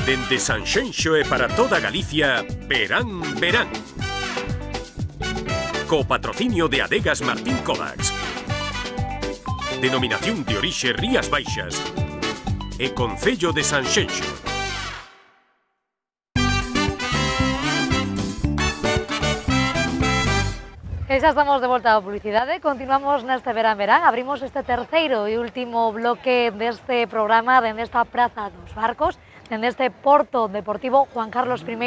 Dende Sanxenxo e para toda Galicia, Verán, Verán. Co patrocinio de Adegas Martín Kovacs. Denominación de orixe Rías Baixas. E Concello de Sanxenxo. E xa estamos de volta á publicidade, continuamos neste Verán Verán, abrimos este terceiro e último bloque deste programa dende esta Praza dos Barcos, dende este Porto Deportivo Juan Carlos I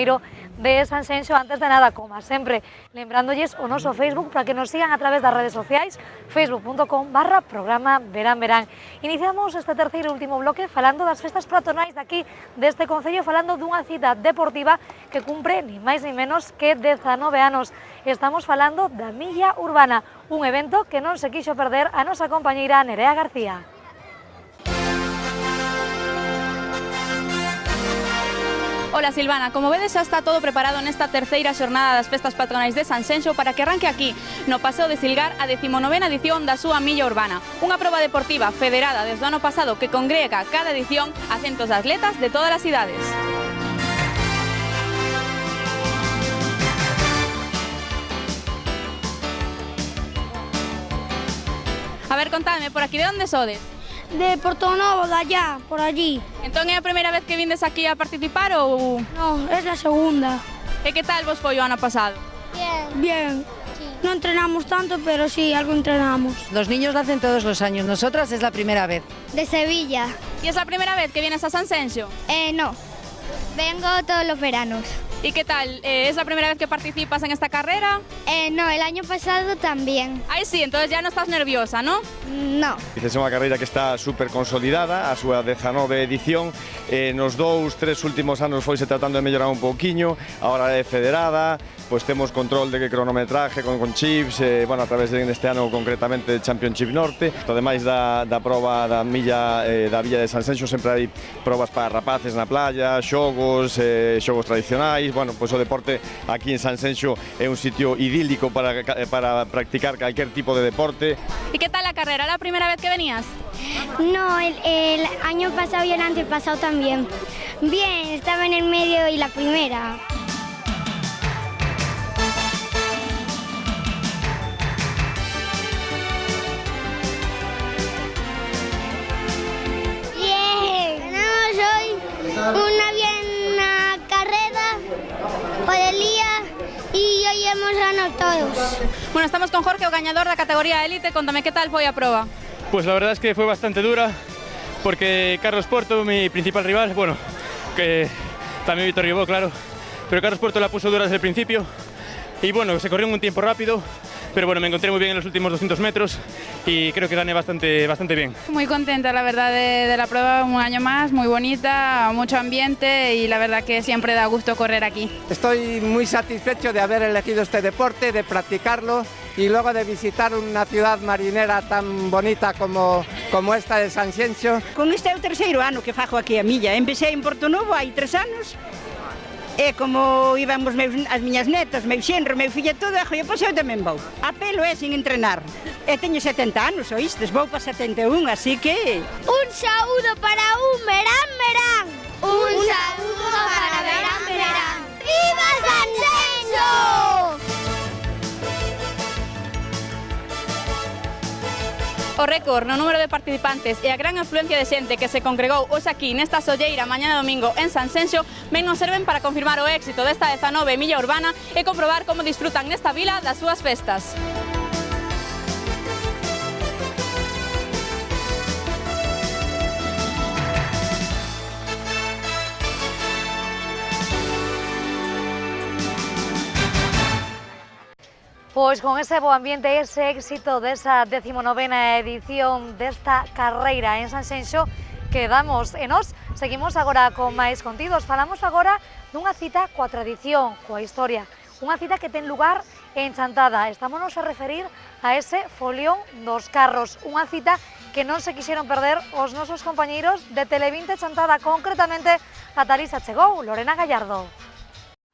de Sanxenxo. Antes de nada, como sempre, lembrándoles o noso Facebook para que nos sigan a través das redes sociais, facebook.com/programa Verán Verán. Iniciamos este terceiro e último bloque falando das festas patronais daqui deste concello, falando dunha cita deportiva que cumpre ni máis ni menos que 19 anos. Estamos falando da Milla Urbana, un evento que non se quixo perder a nosa compañeira Nerea García. Ola Silvana, como vedes xa está todo preparado nesta terceira xornada das festas patronais de Sanxenxo para que arranque aquí, no Paseo de Silgar, a 19ª edición da súa Milla Urbana, unha proba deportiva federada desde o ano pasado que congrega cada edición a centos de atletas de todas as cidades. A ver, contadme, por aquí de onde sodes? De Portonovo, de allá, por allí. Entón é a primeira vez que vindes aquí a participar ou...? No, es la segunda. E que tal vos foi o ano pasado? Bien. Sí. No entrenamos tanto, pero sí, algo entrenamos. Los niños lo hacen todos los años, nosotras es la primera vez. De Sevilla. ¿Y es la primera vez que vienes a Sanxenxo? No, vengo todos los veranos. ¿Y qué tal? ¿Es la primera vez que participas en esta carrera? No, el año pasado también. Ay, sí, entonces ya no estás nerviosa, ¿no? No. É unha carreira que está super consolidada, a súa 19 edición. Nos 2-3 últimos anos foise tratando de mellorar un pouquiño, agora é federada, pois temos control de cronometraje con chips, bueno, a través deste ano concretamente Championship Norte. Ademais da proba da milla da Villa de Sanxenxo sempre hai probas para rapaces na playa, xogos tradicionais. Bueno, pois o deporte aquí en Sanxenxo é un sitio idílico para practicar calquer tipo de deporte. ¿Y qué tal la carrera? ¿La primera vez que venías? No, el año pasado y el antepasado también. Bien, estaba en el medio y la primera. Bien, ganamos hoy una buena carrera por el día y hoy hemos ganado todos. Bueno, estamos con Jorge, o gañador da categoría élite. Contame, ¿qué tal foi a proba? Pues la verdad es que fue bastante dura, porque Carlos Porto, mi principal rival, bueno, que también Víctor Ribó, claro, pero Carlos Porto la puso dura desde el principio y bueno, se corrió en un tiempo rápido, pero bueno, me encontré muy bien en los últimos 200 metros y creo que gané bastante bien. Muy contenta, la verdad, de la prueba, un año más, muy bonita, mucho ambiente y la verdad que siempre da gusto correr aquí. Estoy muy satisfecho de haber elegido este deporte, de practicarlo y luego de visitar una ciudad marinera tan bonita como esta de Sanxenxo. Con este é o terceiro ano que fago aquí a milla. Empecé en Portonovo hai 3 anos e como iban as miñas netas, meu xenro, meu fillo todo, e pois eu tamén vou. A pelo é sin entrenar. E teño 70 anos, oístes, vou para 71, así que... Un saúdo para un Verán Verán. Un saúdo para Verán Verán. ¡Viva Sanxenxo! O récord no número de participantes e a gran afluencia de xente que se congregou hoxe aquí nesta solleira mañá domingo en Sanxenxo ben nos serven para confirmar o éxito desta 19 Milla Urbana e comprobar como disfrutan nesta vila das súas festas. Pois con ese bo ambiente e ese éxito desa 19ª edición desta carreira en Sanxenxo quedamos e nós seguimos agora con máis contidos. Falamos agora dunha cita coa tradición, coa historia, unha cita que ten lugar en Chantada. Estámonos a referir a ese folión dos carros, unha cita que non se quixeron perder os nosos compañeiros de Tele 20 Chantada, concretamente a Talisa chegou, Lorena Gallardo.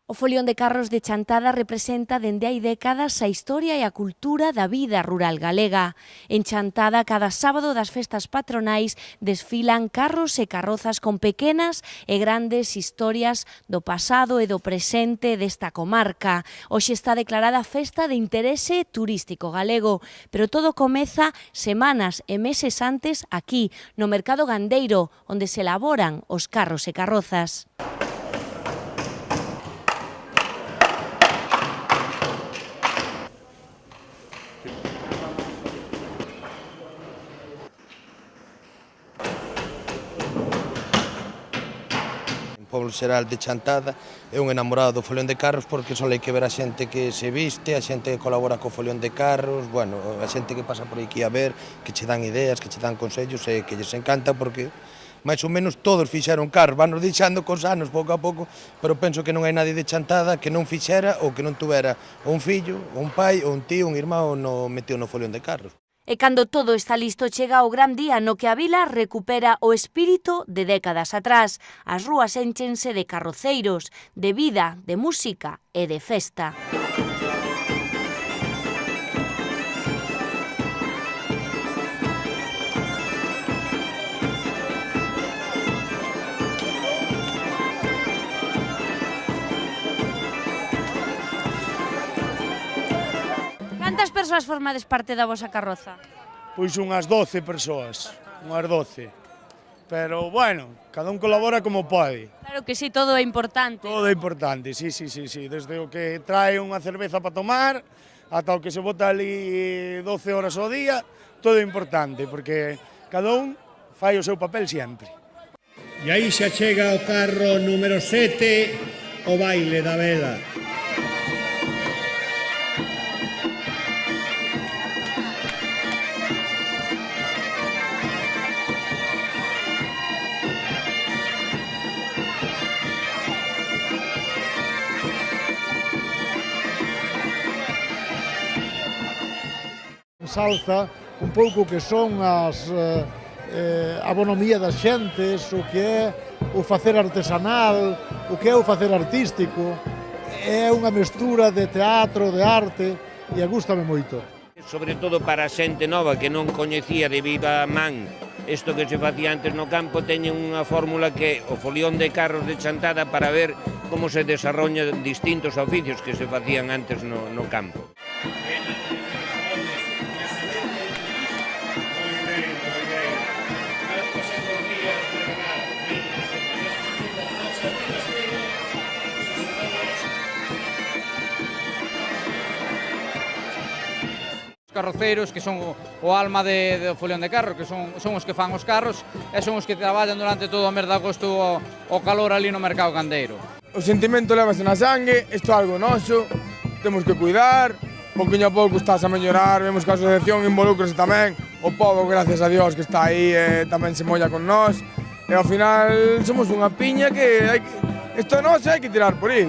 O folión de carros de Chantada representa dende hai décadas a historia e a cultura da vida rural galega. En Chantada, cada sábado das festas patronais desfilan carros e carrozas con pequenas e grandes historias do pasado e do presente desta comarca. Hoxe está declarada festa de interese turístico galego, pero todo comeza semanas e meses antes aquí, no mercado gandeiro, onde se elaboran os carros e carrozas. O pobo xeral de Chantada é un enamorado do folión de carros porque só hai que ver a xente que se viste, a xente que colabora co folión de carros, bueno, a xente que pasa por aquí a ver, que che dan ideas, que che dan consellos e que lles encanta porque máis ou menos todos fixeron carros, van nos deixando cos anos pouco a pouco, pero penso que non hai nadie de Chantada que non fixera ou que non tuvera un fillo, un pai, ou un tío, un irmão no metido no folión de carros. E cando todo está listo chega o gran día no que a vila recupera o espírito de décadas atrás. As rúas énchense de carroceiros, de vida, de música e de festa. Cantas persoas formades parte da vosa carroza? Pois unhas 12 persoas, unhas 12. Pero, bueno, cada un colabora como pode. Claro que sí, todo é importante. Todo é importante, sí. Desde o que trae unha cerveza para tomar, ata o que se bota ali 12 horas ao día, todo é importante, porque cada un fai o seu papel sempre. E aí xa chega o carro número 7, o baile da vela. Salza un pouco que son a bonomía das xentes, o que é o facer artesanal, o que é o facer artístico. É unha mestura de teatro, de arte, e gústame moito. Sobre todo para a xente nova que non coñecía de viva man isto que se facía antes no campo, teñen unha fórmula que é o folión de carros de Chantada para ver como se desarrollan distintos oficios que se facían antes no campo. Carroceiros que son o alma do folión de carro, que son os que fan os carros e son os que traballan durante todo o mes de agosto o calor ali no mercado gandeiro. O sentimento levase na sangue, isto é algo noso, temos que cuidar, pouquinho a pouco estás a mellorar, vemos que a asociación involúcrase tamén, o pobo, gracias a Dios, que está aí tamén se molla con nós, e ao final somos unha piña que isto é noso e hai que tirar por aí.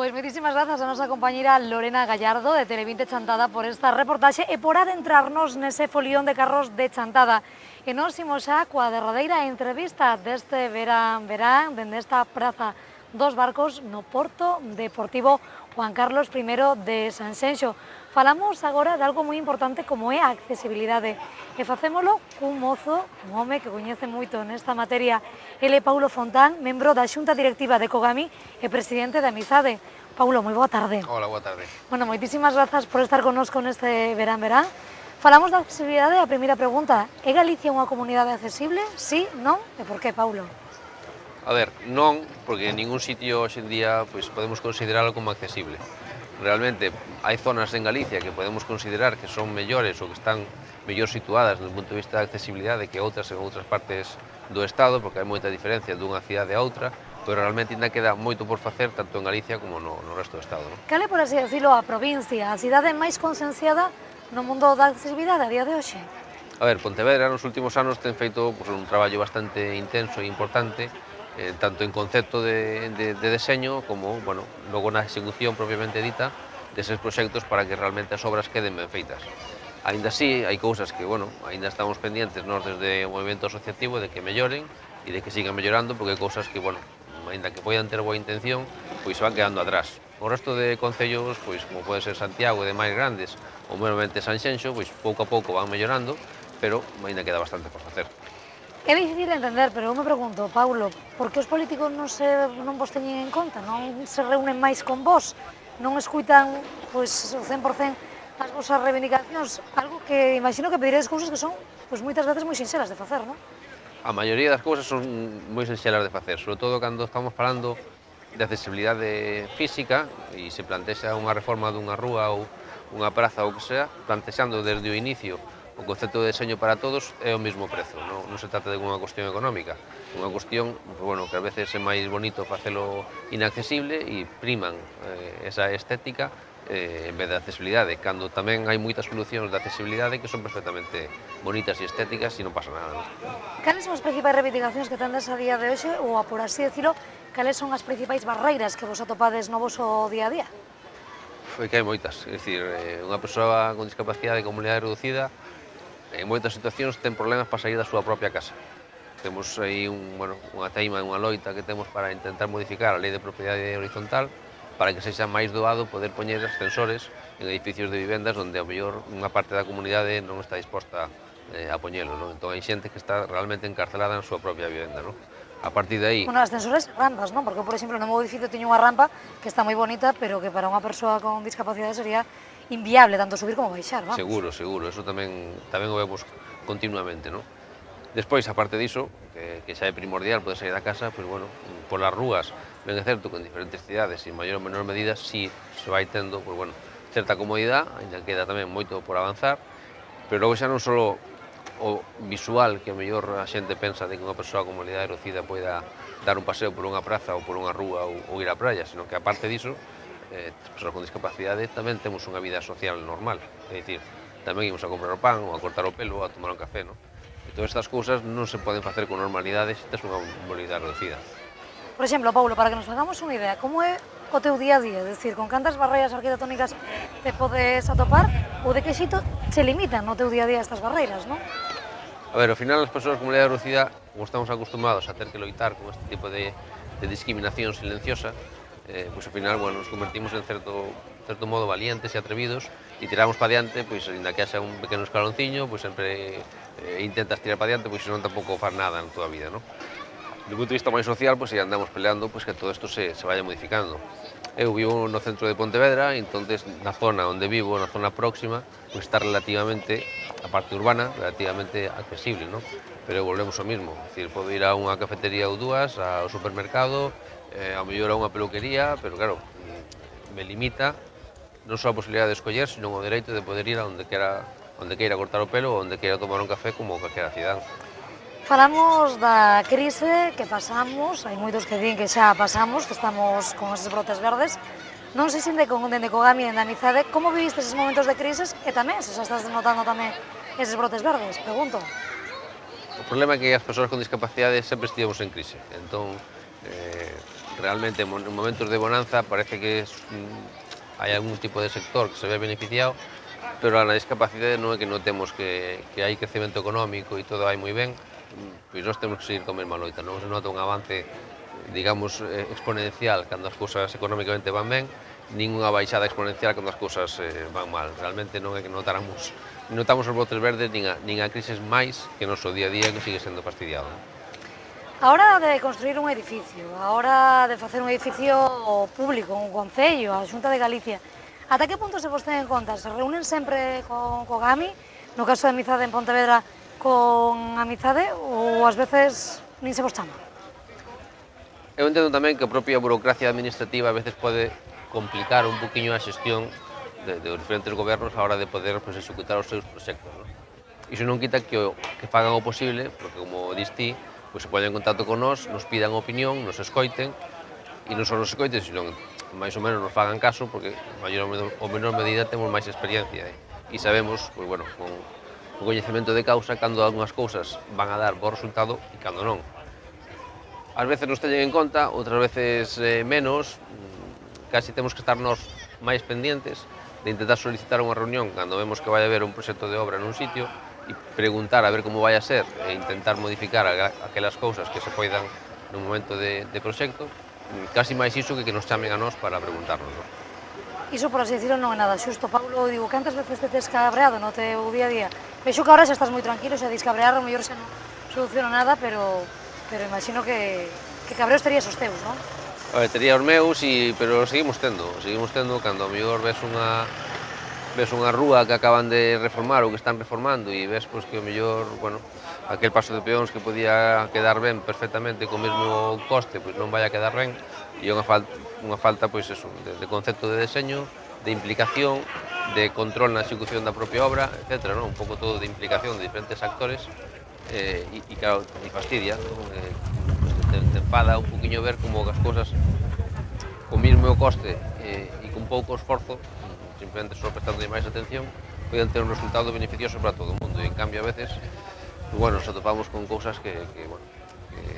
Pois moitísimas grazas a nosa compañeira Lorena Gallardo de Tele20 Chantada por esta reportaxe e por adentrarnos nese folión de carros de Chantada. E nos imos xa coa derradeira entrevista deste verán, dende esta Praza dos Barcos no Porto Deportivo Juan Carlos I de Sanxenxo. Falamos agora de algo moi importante como é a accesibilidade e facémolo cun mozo, un home que coñece moito nesta materia. Ele é Paulo Fontán, membro da Xunta Directiva de Cogami e presidente da Amizade. Paulo, moi boa tarde. Hola, boa tarde. Bueno, moitísimas grazas por estar connosco neste verán. Falamos da accesibilidade, a primeira pregunta, é Galicia unha comunidade accesible? Sí, non? E por que, Paulo? A ver, non, porque en ningún sitio hoxe en día podemos considerarlo como accesible. Realmente hai zonas en Galicia que podemos considerar que son mellores ou que están mellor situadas desde o punto de vista da accesibilidade que outras en outras partes do Estado, porque hai moita diferencia dunha cidade a outra, pero realmente ainda queda moito por facer tanto en Galicia como no resto do Estado. Cal é, por así decirlo, a provincia, a cidade máis concienciada no mundo da accesibilidade a día de hoxe? A ver, Pontevedra nos últimos anos ten feito un traballo bastante intenso e importante, tanto en concepto de deseño como logo na execución propiamente dita deses proxectos para que realmente as obras queden ben feitas. Ainda así, hai cousas que, ainda estamos pendientes nós desde o movimento asociativo de que melloren e de que sigan mellorando, porque hai cousas que, ainda que poidan ter boa intención, pois se van quedando atrás. O resto de concellos, como pode ser Santiago e de máis grandes, ou meramente Sanxenxo, pouco a pouco van mellorando, pero ainda queda bastante por facer. É difícil entender, pero eu me pregunto, Paulo, por que os políticos non vos teñen en conta, non se reúnen máis con vos, non escuitan o 100% as vosas reivindicacións, algo que imagino que pediredes cousas que son moitas veces moi sinxelas de facer, non? A maioría das cousas son moi sinxelas de facer, sobre todo cando estamos falando de accesibilidade física e se plantexa unha reforma dunha rúa ou unha praza ou que sea, plantexando desde o inicio o concepto de deseño para todos é o mesmo prezo, non se trata de unha cuestión económica, unha cuestión que a veces é máis bonito facelo inaccesible e priman esa estética en vez de accesibilidade, cando tamén hai moitas solucións de accesibilidade que son perfectamente bonitas e estéticas e non pasa nada. Cales son as principais reivindicacións que tendes a día de hoxe, ou, por así decirlo, cales son as principais barreiras que vos atopades no voso día a día? Foi que hai moitas, é dicir, unha persoa con discapacidade con mobilidade reducida en moitas situacións ten problemas para sair da súa propia casa. Temos aí unha teima, unha loita que temos para intentar modificar a lei de propiedade horizontal para que sexa máis doado poder poñer ascensores en edificios de vivendas onde a mellor unha parte da comunidade non está disposta a poñelo. Entón hai xente que está realmente encarcelada na súa propia vivenda. A partir de aí... Ascensores, rampas, non? Porque, por exemplo, no meu edificio teño unha rampa que está moi bonita, pero que para unha persoa con discapacidade sería inviable tanto subir como baixar, vamos. Seguro, eso tamén o vemos continuamente, non? Despois, aparte diso, que xa é primordial poder sair da casa, polas rúas, ben é certo que en diferentes cidades e en maior ou menor medida si se vai tendo, certa comodidade, ainda queda tamén moito por avanzar, pero logo xa non só o visual que a mellor a xente pensa de que unha persoa con mobilidade reducida poida dar un paseo por unha praza ou por unha rúa ou ir á praia, sino que aparte diso, as persoas con discapacidade tamén temos unha vida social normal, é dicir, tamén imos a comprar o pan, ou a cortar o pelo, ou a tomar un café, non? E todas estas cousas non se poden facer con normalidade se tes unha mobilidade reducida. Por exemplo, Paulo, para que nos hagamos unha idea, como é o teu día a día? É dicir, con cantas barreiras arquitectónicas te podes atopar ou de que xeito se limitan no teu día a día estas barreiras, non? A ver, ao final as persoas con mobilidade reducida, como estamos acostumados a ter que loitar con este tipo de discriminación silenciosa, pois ao final, nos convertimos en certo modo valientes e atrevidos e tiramos para diante, pois, ainda que haxa un pequeno escalonciño, pois sempre intentas tirar para diante, pois senón tampouco faz nada na tua vida, non? Do punto de vista máis social, pois andamos peleando pois que todo isto se vaya modificando. Eu vivo no centro de Pontevedra, entonces na zona onde vivo, na zona próxima, pois está relativamente, a parte urbana, relativamente accesible, non? Pero volvemos ao mismo, é dicir, podo ir a unha cafetería ou dúas, ao supermercado, ao mellor a unha peluquería, pero claro, me limita non só a posibilidade de escoller, sino o dereito de poder ir a onde queira cortar o pelo ou onde queira tomar un café como calquera cidadán. Falamos da crise que pasamos, hai moitos que din que xa pasamos, que estamos con eses brotes verdes. Non sei se dende Cogami e dende Amizade, como viviste eses momentos de crisis e tamén, se xa estás notando tamén eses brotes verdes, pregunto. O problema é que as persoas con discapacidade sempre estivemos en crise, entón realmente en momentos de bonanza parece que hai algún tipo de sector que se ve beneficiado, pero na discapacidade non é que notemos que hai crecemento económico e todo vai moi ben, pois nós temos que seguir con a mesma loita, non se nota un avance, digamos, exponencial cando as cousas económicamente van ben, nin unha baixada exponencial cando as cousas van mal. Realmente non é que notamos os brotes verdes nin a crisis máis que o noso día a día que sigue sendo fastidiado. A hora de construir un edificio, a hora de facer un edificio público, un concello, a Xunta de Galicia, ata que punto se vos ten en conta? Se reúnen sempre con Cogami, no caso de Amizade en Pontevedra, con Amizade, ou ás veces nin se vos chama? Eu entendo tamén que a propia burocracia administrativa a veces pode complicar un poquinho a xestión de diferentes gobernos a hora de poder executar os seus proxectos. Iso non quita que fagan o posible, porque como dis ti, se poñen en contacto con nós, nos pidan opinión, nos escoiten, e non só nos escoiten, sino máis ou menos nos fagan caso, porque en maior ou menor medida temos máis experiencia, e sabemos, con co coñecemento de causa cando algunhas cousas van a dar bo resultado e cando non. Ás veces nos teñen en conta, outras veces menos, casi temos que estar nós máis pendientes de intentar solicitar unha reunión cando vemos que vai haber un proxecto de obra nun sitio e preguntar a ver como vai a ser e intentar modificar aquelas cousas que se poidan nun momento de proxecto, casi máis iso que nos chamen a nós para preguntarnos. Iso, por así decirlo, non é nada xusto. Paulo, digo, cantas veces te tes cabreado no teu día a día? Vexo que agora xa estás moi tranquilo, xa dis cabrear, o mellor xa non soluciona nada, pero imagino que cabreos terías os teus, non? Tería os meus, pero seguimos tendo cando a mellor ves unha rúa que acaban de reformar ou que están reformando e ves que o mellor, aquel paso de peóns que podía quedar ben perfectamente co mesmo coste, non vai a quedar ben e é unha falta de concepto de deseño, de implicación, de control na execución da propia obra, etc. Un pouco todo de implicación de diferentes actores e claro, te fastidia, te enfada un poquinho ver como as cousas co mesmo coste e con pouco esforzo, simplemente só prestando máis atención, poden ter un resultado beneficioso para todo o mundo e en cambio a veces nos atopamos con cousas que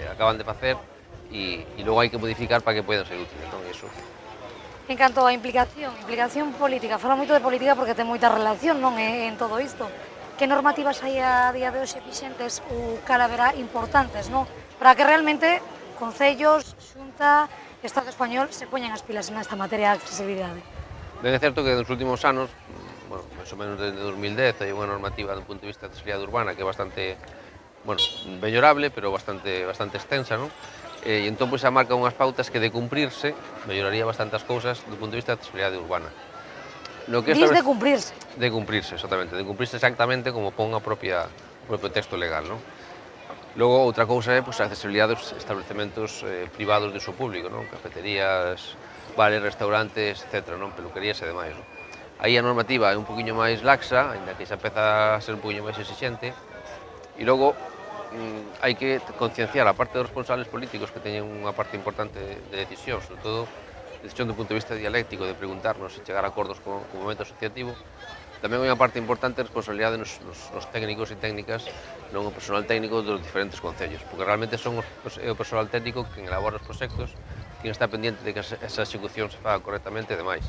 acaban de facer e logo hai que modificar para que poden ser útiles, non? Iso. En canto á implicación política, fala moito de política porque ten moita relación, non, en todo isto. Que normativas hai a día de hoxe vixentes ou cara verá importantes, non? Para que realmente concellos, Xunta, Estado español se poñan as pilas nesta materia de accesibilidade. Ben é certo que nos últimos anos, máis ou menos desde 2010, hai unha normativa do punto de vista de accesibilidade urbana que é bastante, mellorable, pero bastante extensa, non? E entón se marca unhas pautas que de cumprirse melloraría bastante as cousas do punto de vista de accesibilidade urbana. Dis de cumprirse? De cumprirse, exactamente como pon o propio texto legal, non? Logo, outra cousa é a accesibilidade dos establecementos privados de uso público, non? Cafeterías, bares, restaurantes, etc., non? Peluquerías e demais, non? Aí a normativa é un poquinho máis laxa, ainda que xa empeza a ser un poquinho máis exixente, e logo hai que concienciar a parte dos responsables políticos que teñen unha parte importante de decisión, sobre todo decisión do punto de vista dialéctico, de preguntarnos e chegar a acordos co movimento asociativo. Tamén hai unha parte importante de responsabilidade nos técnicos e técnicas, non o personal técnico dos diferentes concellos, porque realmente son o personal técnico quen elabora os proxectos, quen está pendiente de que esa execución se faga correctamente e demais.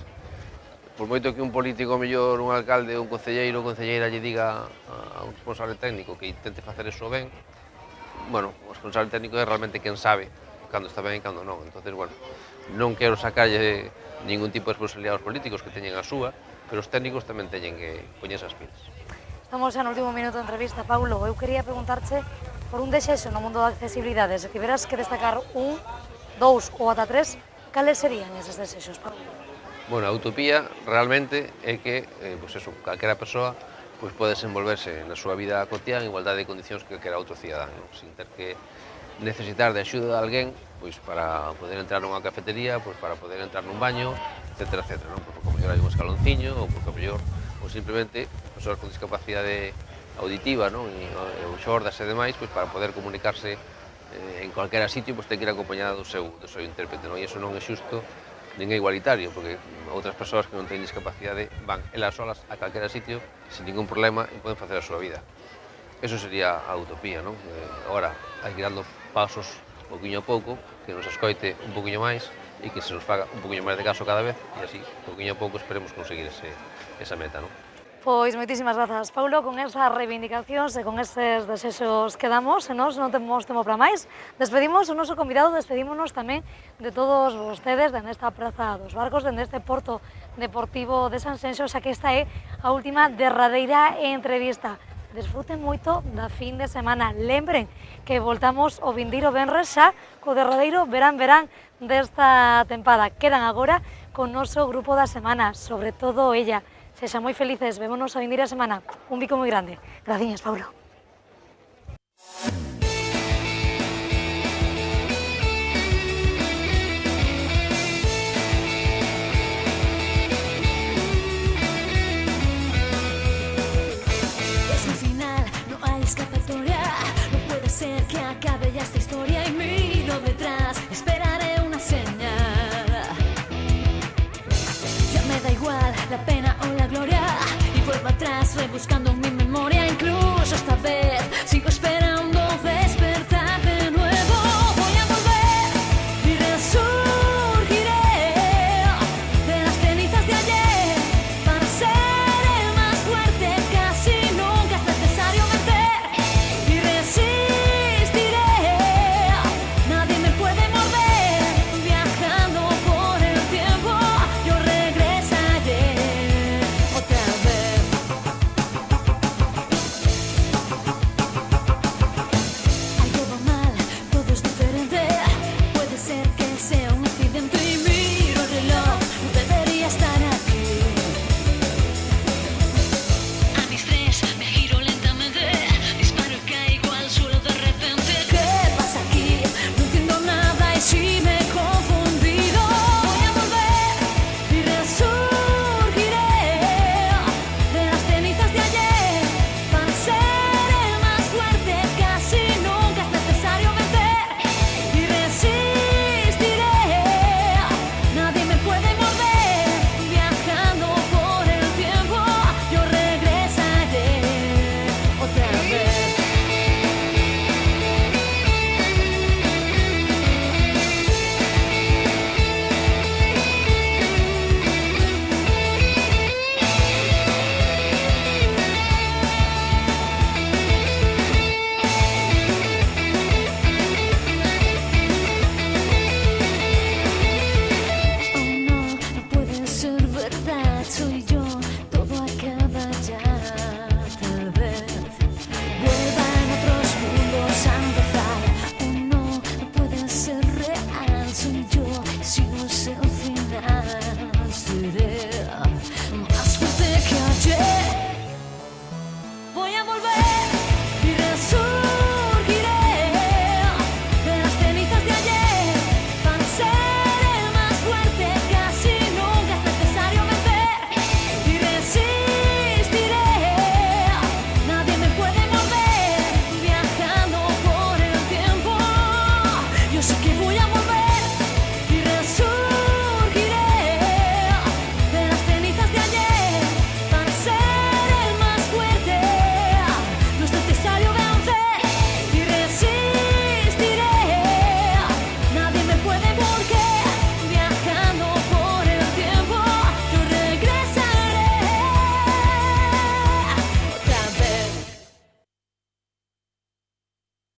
Por moito que un político, mellor un alcalde ou un concelleiro ou concelleira lle diga a un responsable técnico que intente facer eso ben, o responsable técnico é realmente quen sabe cando está ben e cando non. Entón, non quero sacarlle ningún tipo de responsabilidade aos políticos que teñen a súa, pero os técnicos tamén teñen que poñerse as pilas. Estamos xa no último minuto de entrevista, Paulo. Eu quería preguntarche por un desexo no mundo da accesibilidade. Se tiveras que destacar un, dous ou ata tres, cales serían eses desexos, Paulo? A utopía realmente é que calquera persoa pode desenvolverse na súa vida cotiá en igualdade de condicións que calquera outro cidadán, sin ter que necesitar de axuda de alguén para poder entrar nunha cafetería, para poder entrar nun baño, etc. Porque o mellor hai un escalonciño ou porque o mellor simplemente persoas con discapacidade auditiva ou xordas e demais para poder comunicarse en calquera sitio ten que ir acompañada do seu intérprete, e iso non é xusto nin é igualitario, porque outras persoas que non teñen discapacidade van elas solas a calquera sitio sin ningún problema e poden facer a súa vida. Eso sería a utopía, non? Agora, hai que ir dando pasos pouquinho a pouco, que nos escoite un pouquinho máis e que se nos faga un pouquinho máis de caso cada vez e así, pouquinho a pouco, esperemos conseguir esa meta, non? Pois moitísimas grazas, Paulo, con esas reivindicacións e con eses desexos que damos, e nós non temos tempo para máis. Despedimos o noso convidado, despedímonos tamén de todos vostedes nesta Praza dos Barcos, neste Porto Deportivo de Sanxenxo, xa que esta é a última derradeira entrevista. Desfruten moito da fin de semana. Lembren que voltamos o vindeiro venres xa co derradeiro verán desta tempada. Quedan agora con noso grupo da semana, sobre todo ella. Sexan moi felices, vémonos a vindeira semana. Un bico moi grande. Graciñas, Paulo. Es el final, no hay escapatoria. No puede ser que acabe ya esta historia y miro detrás, esperaré una señal. Ya me da igual la pena o la gloria y vuelvo atrás rebuscando mi